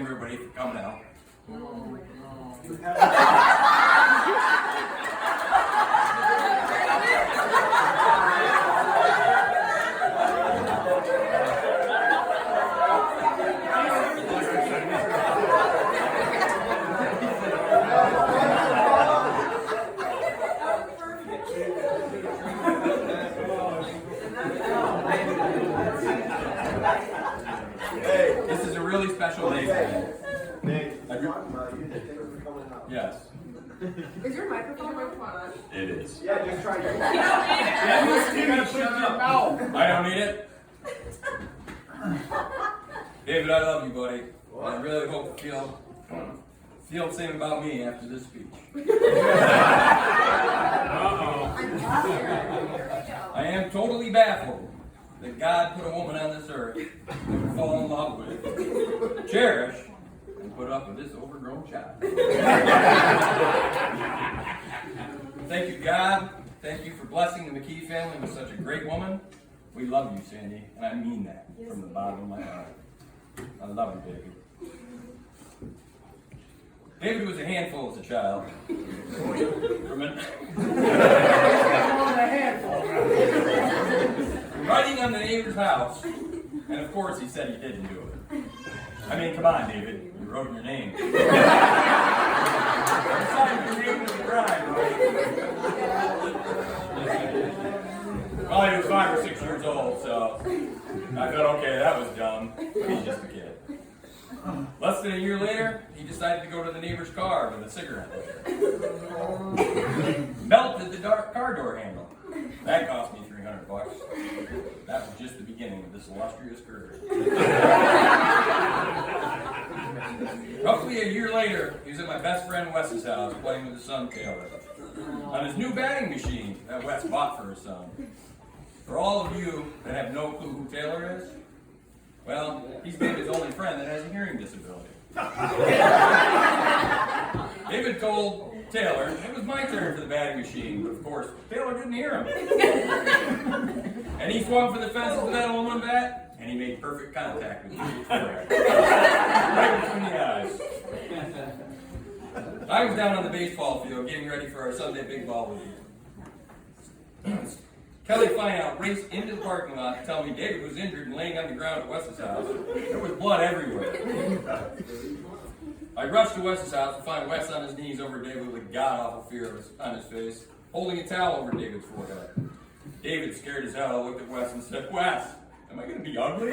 everybody for coming out. This is a really special day for me. Yes. Is your microphone on? It is. Yeah, just try to. I don't need it. David, I love you, buddy. I really hope you feel the same about me after this speech. I am totally baffled that God put a woman on this earth that would fall in love with, cherish, and put up with this overgrown child. Thank you, God. Thank you for blessing the McKee family with such a great woman. We love you, Sandy, and I mean that from the bottom of my heart. I love you, David. David was a handful as a child. Writing on the neighbor's house, and of course he said he didn't do it. I mean, come on, David, you wrote your name. You signed your name to the bride, right? Well, he was 5 or 6 years old, so I thought, okay, that was dumb, but he's just a kid. Less than a year later, he decided to go to the neighbor's car with a cigarette lighter. Melted the car door handle. That cost me $300. That was just the beginning of this illustrious career. Roughly a year later, he was at my best friend Wes's house playing with his son Taylor on his new batting machine that Wes bought for his son. For all of you that have no clue who Taylor is, well, he's David's only friend that has a hearing disability. David told Taylor it was my turn for the batting machine, but of course, Taylor didn't hear him. And he swung for the fences with that one bat, and he made perfect contact with me. Right between the eyes. I was down on the baseball field getting ready for our Sunday big ball league. Kelly Fineout raced into the parking lot to tell me David was injured and laying on the ground at Wes's house. There was blood everywhere. I rushed to Wes's house to find Wes on his knees over David with a god-awful fear on his face, holding a towel over David's forehead. David, scared as hell, looked at Wes and said, "Wes, am I going to be ugly?"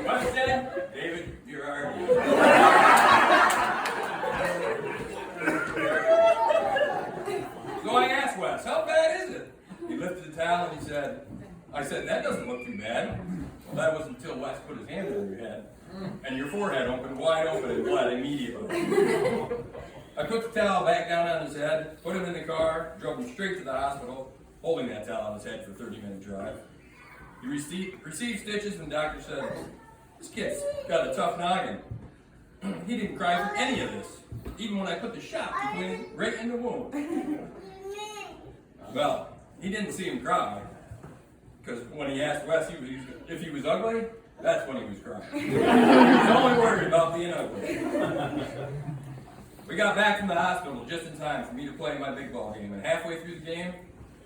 Wes said, "David, you're already." So I asked Wes, "How bad is it?" He lifted the towel and he said, I said, "That doesn't look too bad." Well, that was until Wes put his hand on your head, and your forehead opened wide open and bled immediately. I put the towel back down on his head, put him in the car, drove him straight to the hospital, holding that towel on his head for a 30-minute drive. He received stitches, and the doctor said, "This kid's got a tough noggin." He didn't cry for any of this, even when I put the shot between right in the wound. Well, he didn't see him cry, because when he asked Wes if he was ugly, that's when he was crying. He was only worried about being ugly. We got back from the hospital just in time for me to play my big ball game, and halfway through the game,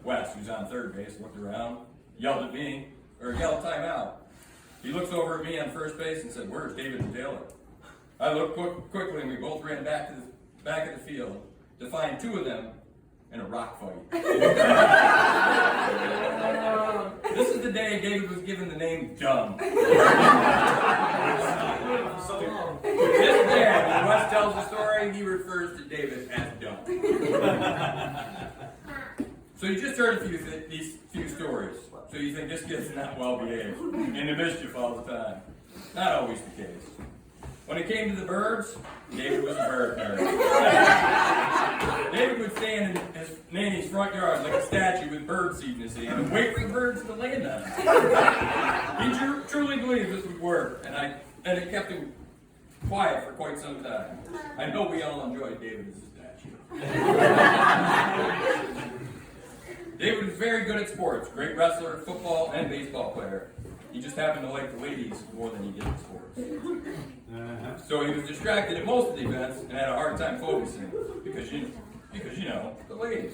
Wes, who's on third base, looked around, yelled at me, or yelled timeout. He looks over at me on first base and said, "Where's David and Taylor?" I looked quickly, and we both ran back to the back of the field to find two of them in a rock fight. This is the day David was given the name Dumb. This day, when Wes tells the story, he refers to David as Dumb. So you just heard these few stories. So you think this kid's not well behaved, into mischief all the time. Not always the case. When it came to the birds, David was a bird nerd. David would stand in his nanny's front yard like a statue with bird seed in his hand and wait for the birds to land on him. He truly believed this would work, and it kept him quiet for quite some time. I know we all enjoyed David as a statue. David was very good at sports, great wrestler, football, and baseball player. He just happened to like the ladies more than he did the sports. So he was distracted at most of the events and had a hard time focusing because you know, the ladies.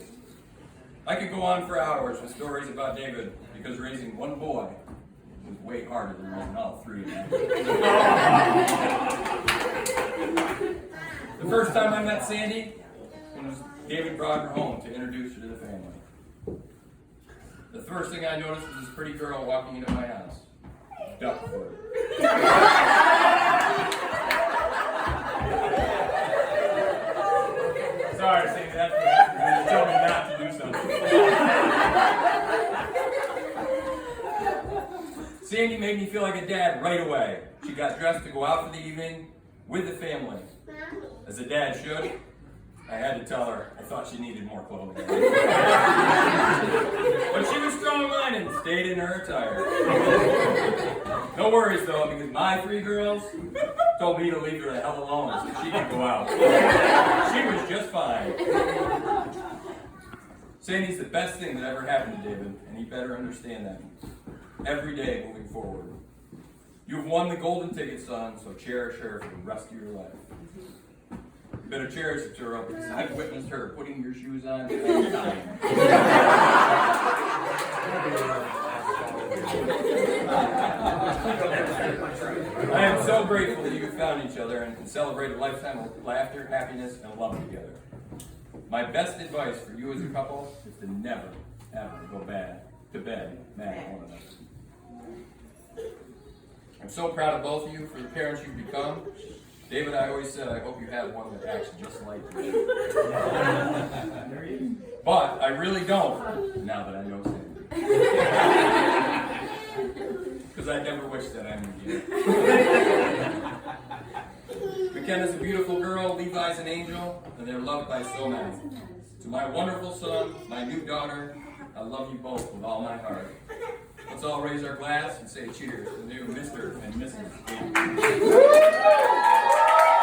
I could go on for hours with stories about David because raising one boy was way harder than raising all three. The first time I met Sandy was David brought her home to introduce her to the family. The first thing I noticed was this pretty girl walking into my house. Duck foot. Sorry, Sandy, that's what happened. You told me not to do something. Sandy made me feel like a dad right away. She got dressed to go out for the evening with the family. As a dad should, I had to tell her I thought she needed more clothing. But she was strong-minded and stayed in her attire. No worries though, because my three girls told me to leave her the hell alone so she could go out. She was just fine. Sandy's the best thing that ever happened to David, and he better understand that. Every day moving forward. You've won the golden ticket, son, so cherish her for the rest of your life. You better cherish it, Turo, because I've witnessed her putting your shoes on and dying. I am so grateful that you have found each other and can celebrate a lifetime of laughter, happiness, and love together. My best advice for you as a couple is to never, ever go to bed mad at one another. I'm so proud of both of you for the parents you've become. David, I always said, I hope you have one that acts just like you. But I really don't, now that I know Sandy. Because I never wish that I knew you. McKenna's a beautiful girl, Levi's an angel, and they're loved by so many. To my wonderful son, my new daughter, I love you both with all my heart. Let's all raise our glass and say cheers to new Mr. and Mrs.